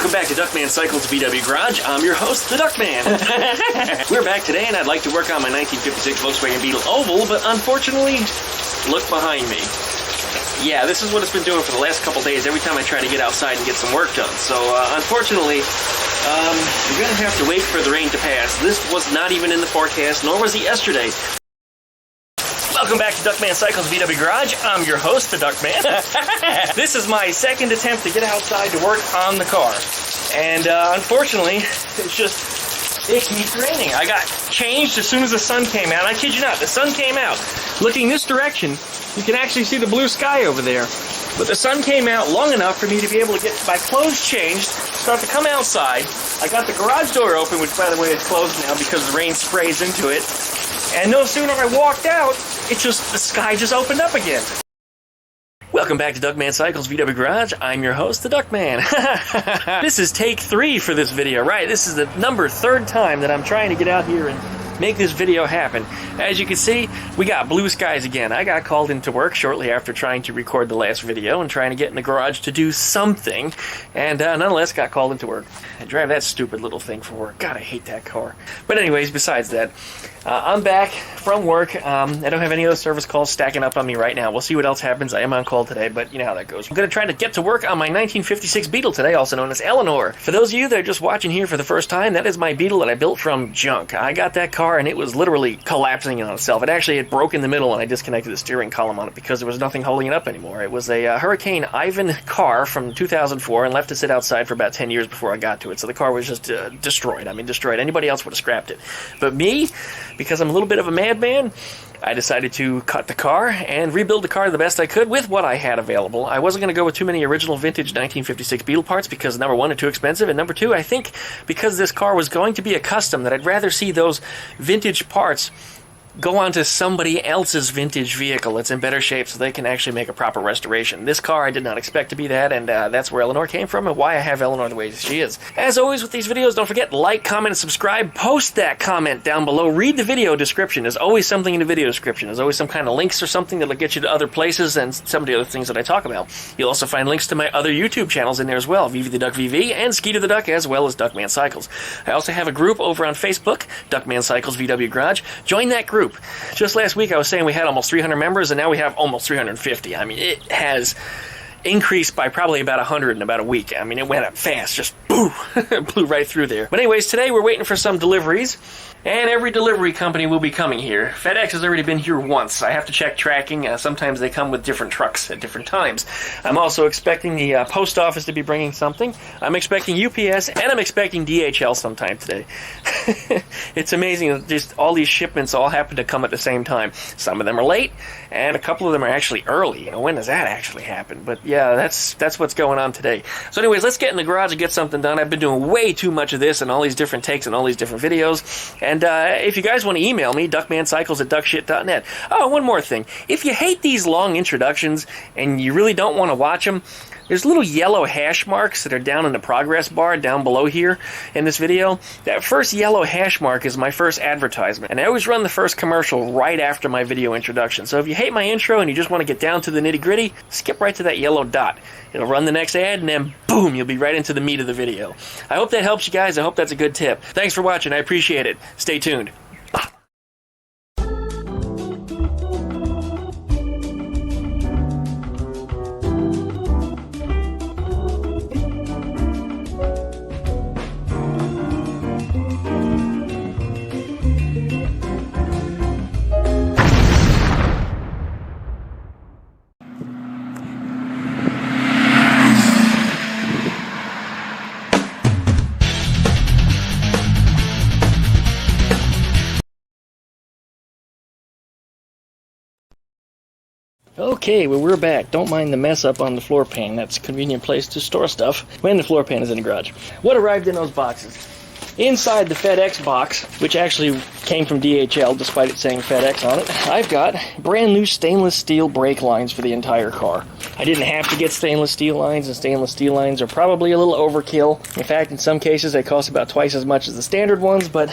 Welcome back to Duckman Cycles VW Garage. I'm your host, the Duckman. We're back today, and I'd like to work on my 1956 Volkswagen Beetle Oval, but unfortunately, look behind me. Yeah, this is what it's been doing for the last couple days every time I try to get outside and get some work done. So, unfortunately, you're going to have to wait for the rain to pass. This was not even in the forecast, nor was it yesterday. Welcome back to Duckman Cycles VW Garage. I'm your host, the Duckman. This is my second attempt to get outside to work on the car. And unfortunately, it keeps raining. I got changed as soon as the sun came out. I kid you not, the sun came out. Looking this direction, you can actually see the blue sky over there. But the sun came out long enough for me to be able to get my clothes changed, start to come outside. I got the garage door open, which by the way is closed now because the rain sprays into it. And no sooner I walked out, the sky just opened up again. Welcome back to Duckman Cycles VW Garage. I'm your host, the Duckman. This is take 3 for this video, right? This is the third time that I'm trying to get out here and make this video happen. As you can see, we got blue skies again. I got called into work shortly after trying to record the last video and trying to get in the garage to do something, and nonetheless got called into work. I drive that stupid little thing for work. God, I hate that car. But anyways, besides that, I'm back from work. I don't have any other service calls stacking up on me right now. We'll see what else happens. I am on call today, but you know how that goes. I'm going to try to get to work on my 1956 Beetle today, also known as Eleanor. For those of you that are just watching here for the first time, that is my Beetle that I built from junk. I got that car and it was literally collapsing on itself. It actually had broke in the middle and I disconnected the steering column on it because there was nothing holding it up anymore. It was a Hurricane Ivan car from 2004 and left to sit outside for about 10 years before I got to it. So the car was just destroyed. I mean, destroyed. Anybody else would have scrapped it. But me, because I'm a little bit of a madman, I decided to cut the car and rebuild the car the best I could with what I had available. I wasn't going to go with too many original vintage 1956 Beetle parts because, number one, they're too expensive, and number two, I think because this car was going to be a custom, that I'd rather see those vintage parts go onto somebody else's vintage vehicle that's in better shape so they can actually make a proper restoration. This car I did not expect to be that, and that's where Eleanor came from and why I have Eleanor the way she is. As always with these videos, don't forget, like, comment, and subscribe. Post that comment down below. Read the video description. There's always something in the video description. There's always some kind of links or something that'll get you to other places and some of the other things that I talk about. You'll also find links to my other YouTube channels in there as well, Vivi the Duck VV and Skeeter the Duck, as well as Duckman Cycles. I also have a group over on Facebook, Duckman Cycles VW Garage. Join that group. Just last week I was saying we had almost 300 members, and now we have almost 350. I mean, it has increased by probably about 100 in about a week. I mean, it went up fast, just boo, blew right through there. But anyways, today we're waiting for some deliveries, and every delivery company will be coming here. FedEx has already been here once. I have to check tracking. Sometimes they come with different trucks at different times. I'm also expecting the post office to be bringing something. I'm expecting UPS, and I'm expecting DHL sometime today. It's amazing that just all these shipments all happen to come at the same time. Some of them are late, and a couple of them are actually early. You know, when does that actually happen? But yeah, that's what's going on today. So anyways, let's get in the garage and get something done. I've been doing way too much of this and all these different takes and all these different videos. And if you guys want to email me, duckmancycles@duckshit.net. Oh, one more thing. If you hate these long introductions and you really don't want to watch them, there's little yellow hash marks that are down in the progress bar down below here in this video. That first yellow hash mark is my first advertisement. And I always run the first commercial right after my video introduction. So if you hate my intro and you just want to get down to the nitty-gritty, skip right to that yellow dot. It'll run the next ad, and then boom, you'll be right into the meat of the video. I hope that helps you guys. I hope that's a good tip. Thanks for watching. I appreciate it. Stay tuned. Okay, well, we're back. Don't mind the mess up on the floor pan. That's a convenient place to store stuff when the floor pan is in the garage. What arrived in those boxes? Inside the FedEx box, which actually came from DHL despite it saying FedEx on it, I've got brand new stainless steel brake lines for the entire car. I didn't have to get stainless steel lines, and stainless steel lines are probably a little overkill. In fact, in some cases they cost about twice as much as the standard ones, but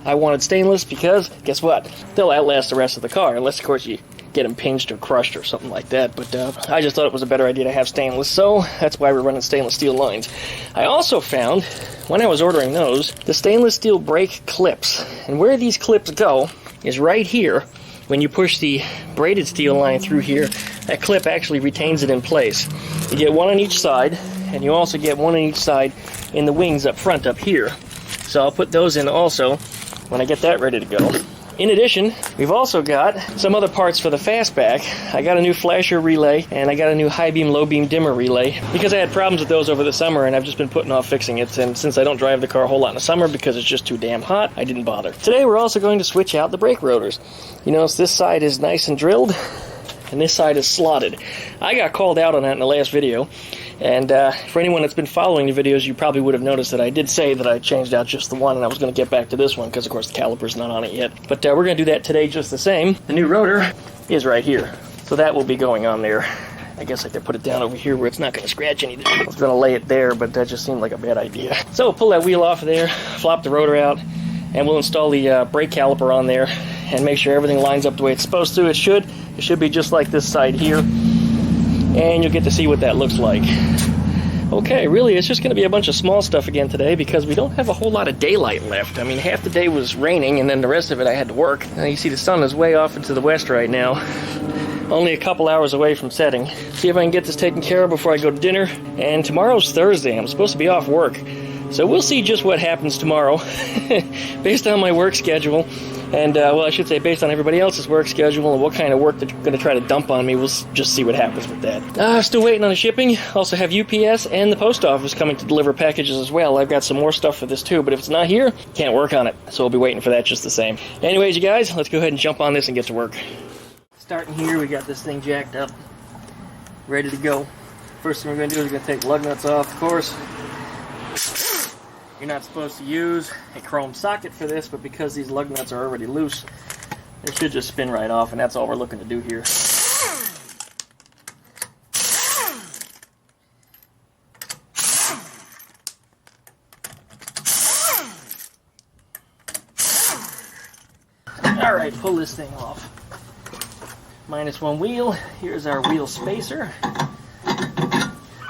I wanted stainless because, guess what? They'll outlast the rest of the car, unless of course you get them pinched or crushed or something like that. But I just thought it was a better idea to have stainless, so that's why we're running stainless steel lines. I also found, when I was ordering those, the stainless steel brake clips. And where these clips go is right here. When you push the braided steel line through here, that clip actually retains it in place. You get one on each side, and you also get one on each side in the wings up front up here. So I'll put those in also when I get that ready to go. In addition, we've also got some other parts for the fastback. I got a new flasher relay, and I got a new high beam, low beam dimmer relay, because I had problems with those over the summer, and I've just been putting off fixing it. And since I don't drive the car a whole lot in the summer because it's just too damn hot, I didn't bother. Today we're also going to switch out the brake rotors. You notice this side is nice and drilled, and this side is slotted. I got called out on that in the last video. And for anyone that's been following the videos, you probably would have noticed that I did say that I changed out just the one, and I was going to get back to this one because, of course, the caliper's not on it yet. But we're going to do that today just the same. The new rotor is right here, so that will be going on there. I guess I could put it down over here where it's not going to scratch anything. I was going to lay it there, but that just seemed like a bad idea. So we'll pull that wheel off of there, flop the rotor out, and we'll install the brake caliper on there and make sure everything lines up the way it's supposed to. It should be just like this side here. And you'll get to see what that looks like. Okay, really, it's just going to be a bunch of small stuff again today because we don't have a whole lot of daylight left. I mean, half the day was raining, and then the rest of it I had to work. Now you see the sun is way off into the west right now. Only a couple hours away from setting. See if I can get this taken care of before I go to dinner. And tomorrow's Thursday. I'm supposed to be off work. So we'll see just what happens tomorrow based on my work schedule. And, well, I should say based on everybody else's work schedule and what kind of work they're going to try to dump on me. We'll just see what happens with that. Still waiting on the shipping. Also have UPS and the post office coming to deliver packages as well. I've got some more stuff for this too, but if it's not here, can't work on it. So we'll be waiting for that just the same. Anyways, you guys, let's go ahead and jump on this and get to work. Starting here, we got this thing jacked up, ready to go. First thing we're going to do is we're going to take the lug nuts off, of course. You're not supposed to use a chrome socket for this, but because these lug nuts are already loose, they should just spin right off, and that's all we're looking to do here. Alright, pull this thing off. Minus one wheel. Here's our wheel spacer.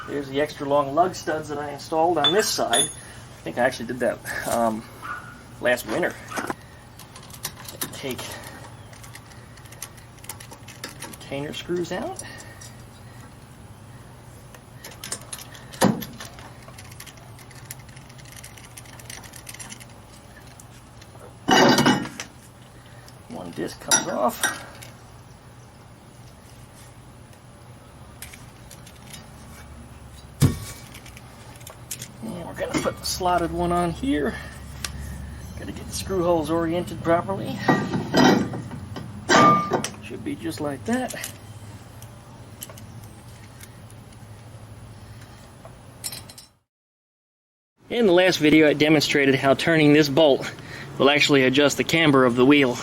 There's the extra long lug studs that I installed on this side. I think I actually did that last winter. Take retainer screws out. One disc comes off. We're going to put the slotted one on here. Got to get the screw holes oriented properly. Should be just like that. In the last video, I demonstrated how turning this bolt will actually adjust the camber of the wheel.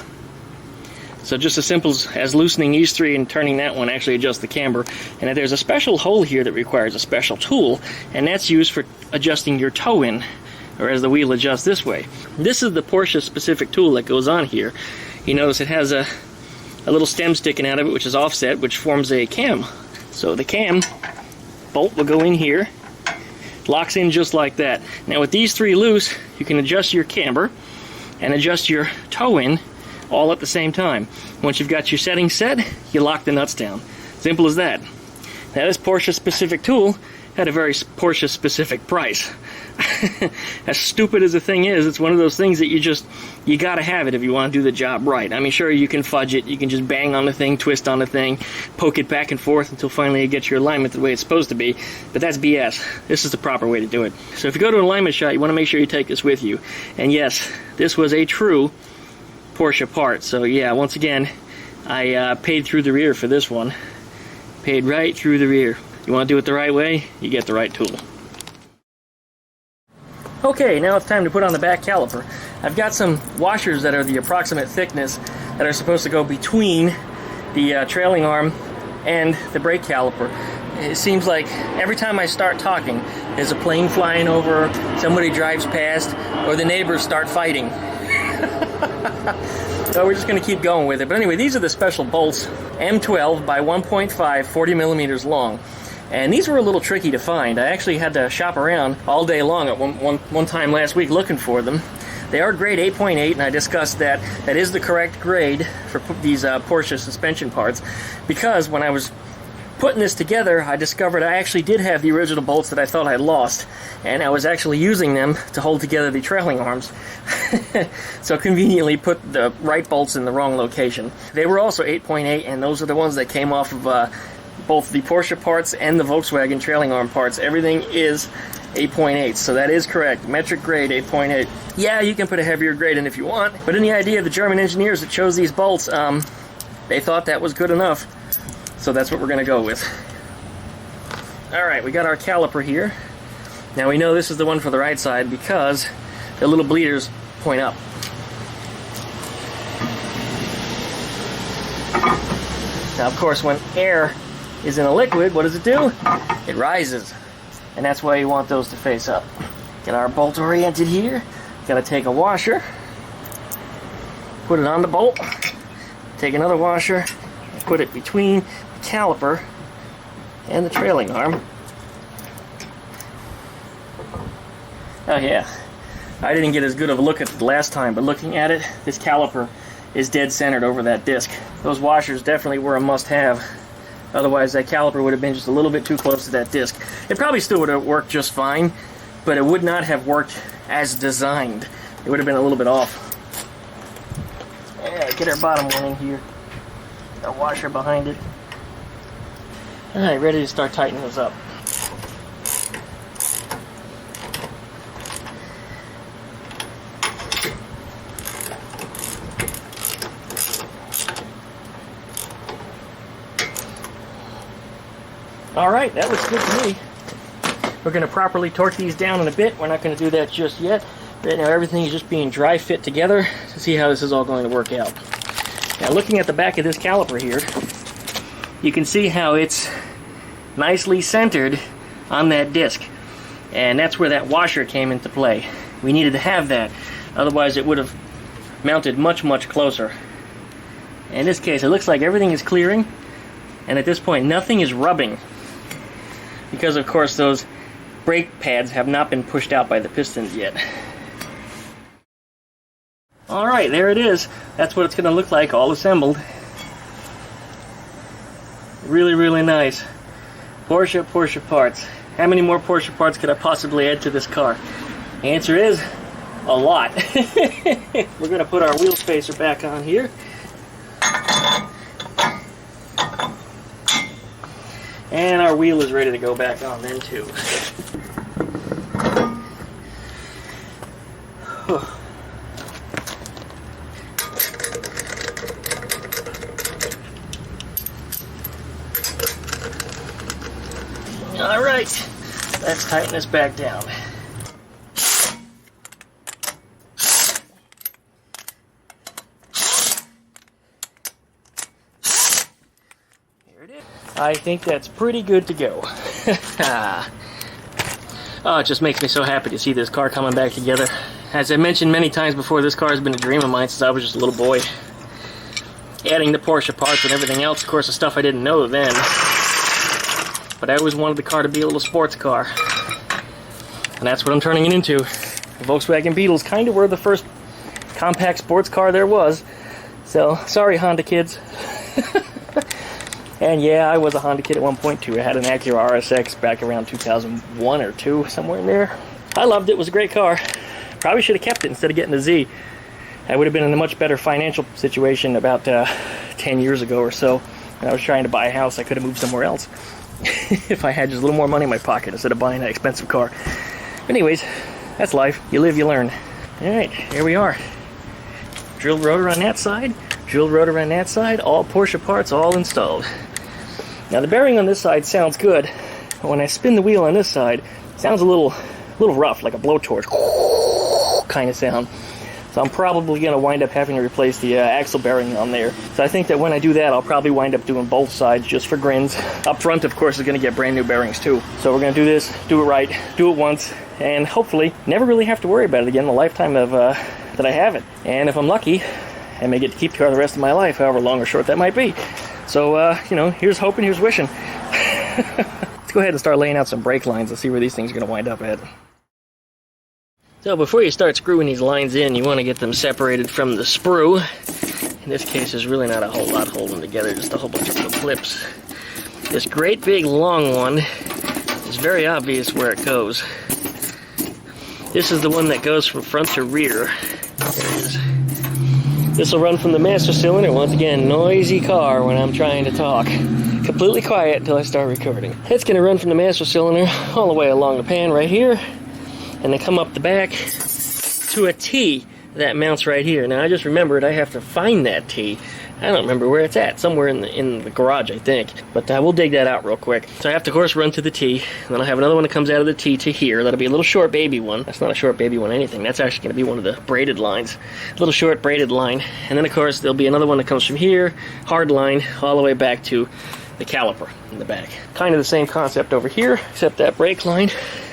So just as simple as loosening these three and turning that one actually adjusts the camber. And there's a special hole here that requires a special tool, and that's used for adjusting your toe in, or as the wheel adjusts this way. This is the Porsche specific tool that goes on here. You notice it has a little stem sticking out of it, which is offset, which forms a cam. So the cam bolt will go in here, locks in just like that. Now with these three loose, you can adjust your camber and adjust your toe in all at the same time. Once you've got your settings set, you lock the nuts down. Simple as that. Now this Porsche specific tool had a very Porsche specific price. As stupid as the thing is, it's one of those things that you gotta have it if you want to do the job right. I mean, sure, you can fudge it, you can just bang on the thing, twist on the thing, poke it back and forth until finally you get your alignment the way it's supposed to be, but that's BS. This is the proper way to do it. So if you go to an alignment shot, you want to make sure you take this with you. And yes, this was a true Porsche part. So yeah, once again, I paid through the rear for this one. Paid right through the rear. You want to do it the right way, you get the right tool. Okay, now it's time to put on the back caliper. I've got some washers that are the approximate thickness that are supposed to go between the trailing arm and the brake caliper. It seems like every time I start talking, there's a plane flying over, somebody drives past, or the neighbors start fighting. So we're just going to keep going with it. But anyway, these are the special bolts, M12 by 1.5, 40 millimeters long. And these were a little tricky to find. I actually had to shop around all day long at one time last week looking for them. They are grade 8.8, and I discussed that that is the correct grade for these Porsche suspension parts, because when I was putting this together, I discovered I actually did have the original bolts that I thought I'd lost, and I was actually using them to hold together the trailing arms. So conveniently put the right bolts in the wrong location. They were also 8.8, and those are the ones that came off of both the Porsche parts and the Volkswagen trailing arm parts. Everything is 8.8, so that is correct. Metric grade 8.8. Yeah, you can put a heavier grade in if you want, but in the idea of the German engineers that chose these bolts, they thought that was good enough, so that's what we're going to go with. Alright, we got our caliper here. Now we know this is the one for the right side because the little bleeders point up. Now, of course, when air is in a liquid, what does it do? It rises. And that's why you want those to face up. Get our bolt oriented here. Got to take a washer, put it on the bolt, take another washer, and put it between the caliper and the trailing arm. Oh yeah, I didn't get as good of a look at it last time, but looking at it, this caliper is dead centered over that disc. Those washers definitely were a must-have. Otherwise, that caliper would have been just a little bit too close to that disc. It probably still would have worked just fine, but it would not have worked as designed. It would have been a little bit off. Yeah, get our bottom one in here. Our washer behind it. Alright, ready to start tightening this up. Alright, that looks good to me. We're going to properly torque these down in a bit. We're not going to do that just yet. Right now everything is just being dry fit together to see how this is all going to work out. Now looking at the back of this caliper here, you can see how it's nicely centered on that disc. And that's where that washer came into play. We needed to have that. Otherwise it would have mounted much, much closer. In this case, it looks like everything is clearing. And at this point, nothing is rubbing. Because, of course, those brake pads have not been pushed out by the pistons yet. Alright, there it is. That's what it's going to look like, all assembled. Really, really nice. Porsche parts. How many more Porsche parts could I possibly add to this car? The answer is, a lot. We're going to put our wheel spacer back on here. And our wheel is ready to go back on then too. Alright, let's tighten this back down. I think that's pretty good to go. Oh, it just makes me so happy to see this car coming back together. As I mentioned many times before, this car has been a dream of mine since I was just a little boy. Adding the Porsche parts and everything else, of course, the stuff I didn't know then. But I always wanted the car to be a little sports car. And that's what I'm turning it into. The Volkswagen Beetles kind of were the first compact sports car there was. So, sorry Honda kids. And yeah, I was a Honda kid at one point too. I had an Acura RSX back around 2001 or 2, somewhere in there. I loved it. It was a great car. Probably should have kept it instead of getting the Z. I would have been in a much better financial situation about 10 years ago or so. When I was trying to buy a house, I could have moved somewhere else. If I had just a little more money in my pocket instead of buying that expensive car. Anyways, that's life. You live, you learn. Alright, here we are. Drilled rotor on that side, drilled rotor on that side, all Porsche parts all installed. Now the bearing on this side sounds good, but when I spin the wheel on this side, it sounds a little rough, like a blowtorch kind of sound. So I'm probably going to wind up having to replace the axle bearing on there. So I think that when I do that, I'll probably wind up doing both sides just for grins. Up front, of course, is going to get brand new bearings too. So we're going to do this, do it right, do it once, and hopefully never really have to worry about it again in the lifetime of that I have it. And if I'm lucky, I may get to keep the car the rest of my life, however long or short that might be. So, you know, here's hoping, here's wishing. Let's go ahead and start laying out some brake lines and see where these things are going to wind up at. So before you start screwing these lines in, you want to get them separated from the sprue. In this case, there's really not a whole lot holding them together, just a whole bunch of little clips. This great big long one is very obvious where it goes. This is the one that goes from front to rear. There it is. This will run from the master cylinder. Once again, noisy car when I'm trying to talk. Completely quiet until I start recording. It's going to run from the master cylinder all the way along the pan right here, and then come up the back to a T that mounts right here. Now I just remembered I have to find that T. I don't remember where it's at. Somewhere in the garage, I think. But we'll dig that out real quick. So I have to, of course, run to the T. And then I'll have another one that comes out of the T to here. That'll be a little short baby one. That's not a short baby one anything. That's actually going to be one of the braided lines. A little short braided line. And then, of course, there'll be another one that comes from here, hard line, all the way back to the caliper in the back. Kind of the same concept over here, except that brake line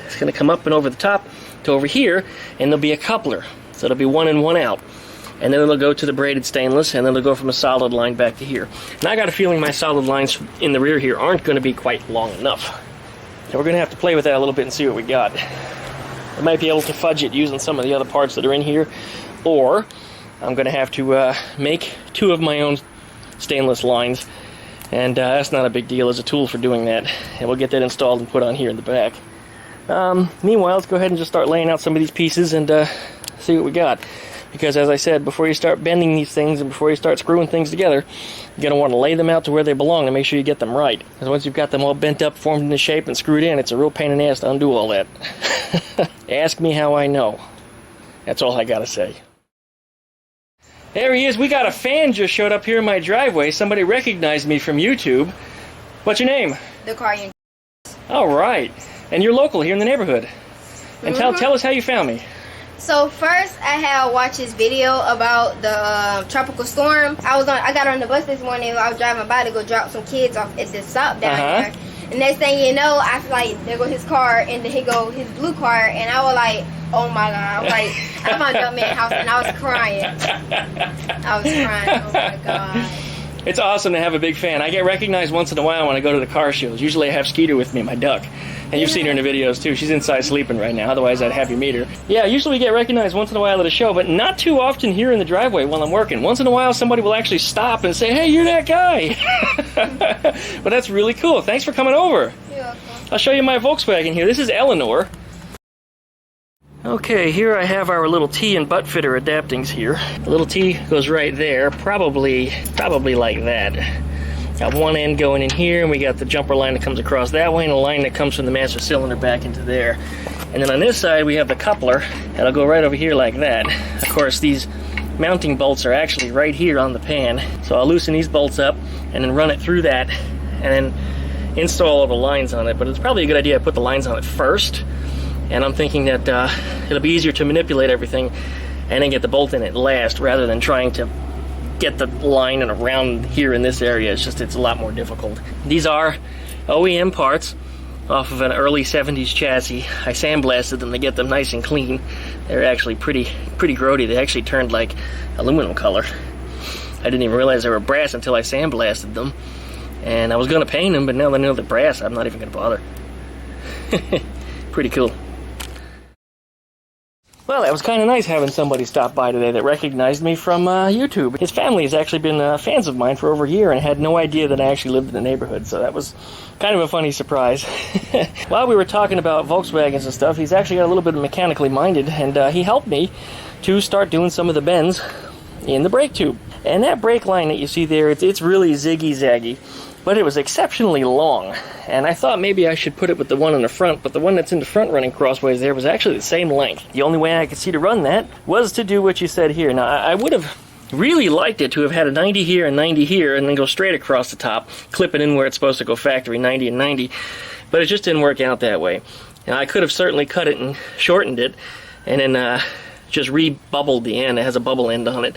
is going to come up and over the top to over here, and there'll be a coupler. So it'll be one in, one out. And then it'll go to the braided stainless, and then it'll go from a solid line back to here. And I got a feeling my solid lines in the rear here aren't going to be quite long enough. So we're going to have to play with that a little bit and see what we got. I might be able to fudge it using some of the other parts that are in here, or I'm going to have to make two of my own stainless lines, and that's not a big deal as a tool for doing that. And we'll get that installed and put on here in the back. Meanwhile, let's go ahead and just start laying out some of these pieces and see what we got. Because as I said, before you start bending these things and before you start screwing things together, you're going to want to lay them out to where they belong and make sure you get them right. Because once you've got them all bent up, formed into shape, and screwed in, it's a real pain in the ass to undo all that. Ask me how I know. That's all I got to say. There he is. We got a fan just showed up here in my driveway. Somebody recognized me from YouTube. What's your name? The car you... All right. And you're local here in the neighborhood. And tell us how you found me. So first, I had watched his video about the tropical storm. I got on the bus this morning. I was driving by to go drop some kids off at the stop down there. And next thing you know, I feel like there go his car, and then he go his blue car, and I was like, oh my god! I was like, I found that man's house, and I was crying. Oh my god. It's awesome to have a big fan. I get recognized once in a while when I go to the car shows. Usually I have Skeeter with me, my duck. And you've seen her in the videos too. She's inside sleeping right now, otherwise I'd have you meet her. Yeah, usually we get recognized once in a while at a show, but not too often here in the driveway while I'm working. Once in a while somebody will actually stop and say, hey, you're that guy. But that's really cool. Thanks for coming over. You're welcome. I'll show you my Volkswagen here. This is Eleanor. Okay, here I have our little T and butt fitter adaptings here. The little T goes right there, probably like that. Got one end going in here, and we got the jumper line that comes across that way, and a line that comes from the master cylinder back into there. And then on this side, we have the coupler, that'll go right over here like that. Of course, these mounting bolts are actually right here on the pan, so I'll loosen these bolts up, and then run it through that, and then install all the lines on it. But it's probably a good idea to put the lines on it first, and I'm thinking that it'll be easier to manipulate everything and then get the bolt in it last, rather than trying to get the line and around here in this area. It's a lot more difficult. These are OEM parts off of an early 70s chassis. I sandblasted them to get them nice and clean. They're actually pretty grody. They actually turned like aluminum color. I didn't even realize they were brass until I sandblasted them. And I was going to paint them, but now that I know they're brass, I'm not even going to bother. Pretty cool. Well, that was kind of nice having somebody stop by today that recognized me from YouTube. His family has actually been fans of mine for over a year and had no idea that I actually lived in the neighborhood, so that was kind of a funny surprise. While we were talking about Volkswagens and stuff, he's actually got a little bit of mechanically minded, and he helped me to start doing some of the bends in the brake tube. And that brake line that you see there, it's really ziggy-zaggy, but it was exceptionally long. And I thought maybe I should put it with the one in the front, but the one that's in the front running crossways there was actually the same length. The only way I could see to run that was to do what you said here. Now, I would have really liked it to have had a 90 here and 90 here, and then go straight across the top, clip it in where it's supposed to go factory, 90 and 90, but it just didn't work out that way. And I could have certainly cut it and shortened it, and then just re-bubbled the end. It has a bubble end on it,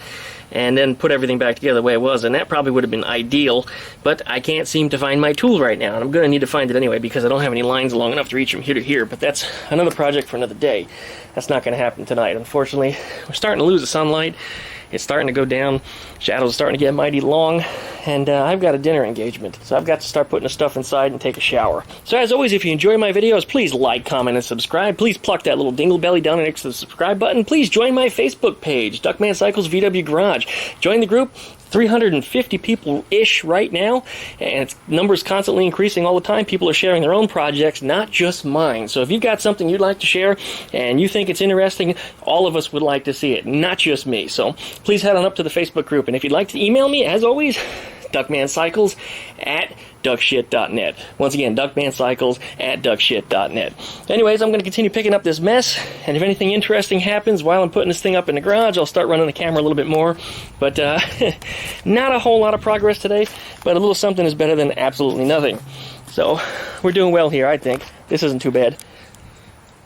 and then put everything back together the way it was, and that probably would have been ideal, but I can't seem to find my tool right now, and I'm going to need to find it anyway because I don't have any lines long enough to reach from here to here, but that's another project for another day. That's not going to happen tonight. Unfortunately, we're starting to lose the sunlight, It's starting to go down. Shadows are starting to get mighty long. And I've got a dinner engagement, so I've got to start putting the stuff inside and take a shower. So as always, if you enjoy my videos, please like, comment, and subscribe. Please pluck that little dingle belly down next to the subscribe button. Please join my Facebook page, Duckman Cycles VW Garage. Join the group. 350 people-ish right now, and its numbers constantly increasing all the time. People are sharing their own projects, not just mine. So if you've got something you'd like to share and you think it's interesting, all of us would like to see it, not just me. So please head on up to the Facebook group, and if you'd like to email me, as always, duckmancycles@duckshit.net. Once again, duckmancycles@duckshit.net. Anyways, I'm going to continue picking up this mess, and if anything interesting happens while I'm putting this thing up in the garage, I'll start running the camera a little bit more. But not a whole lot of progress today, but a little something is better than absolutely nothing. So we're doing well here, I think. This isn't too bad.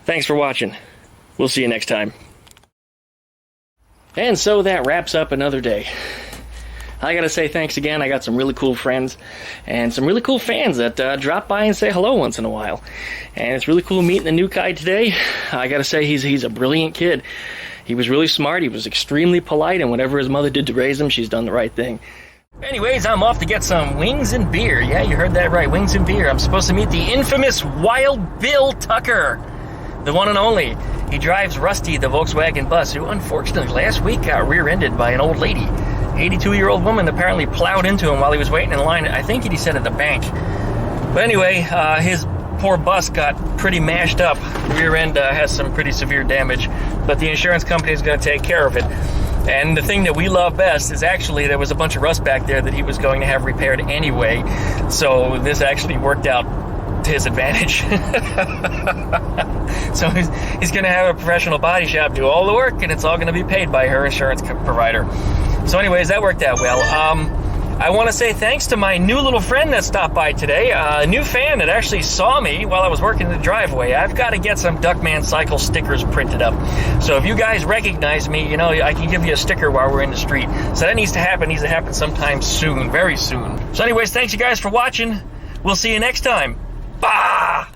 Thanks for watching. We'll see you next time. And so that wraps up another day. I gotta say thanks again. I got some really cool friends and some really cool fans that drop by and say hello once in a while. And it's really cool meeting the new guy today. I gotta say he's a brilliant kid. He was really smart. He was extremely polite, and whatever his mother did to raise him, she's done the right thing. Anyways, I'm off to get some wings and beer. Yeah, you heard that right, wings and beer. I'm supposed to meet the infamous Wild Bill Tucker, the one and only. He drives Rusty, the Volkswagen bus, who unfortunately last week got rear-ended by an old lady. 82-year-old woman apparently plowed into him while he was waiting in line. I think he said at the bank. But anyway, his poor bus got pretty mashed up. Rear end has some pretty severe damage, but the insurance company is going to take care of it. And the thing that we love best is actually there was a bunch of rust back there that he was going to have repaired anyway. So this actually worked out to his advantage. So he's going to have a professional body shop do all the work, and it's all going to be paid by her insurance provider. So anyways, that worked out well. I want to say thanks to my new little friend that stopped by today, a new fan that actually saw me while I was working in the driveway. I've got to get some Duckman Cycle stickers printed up. So if you guys recognize me, you know, I can give you a sticker while we're in the street. So that needs to happen sometime soon, very soon. So anyways, thanks you guys for watching. We'll see you next time. Bah!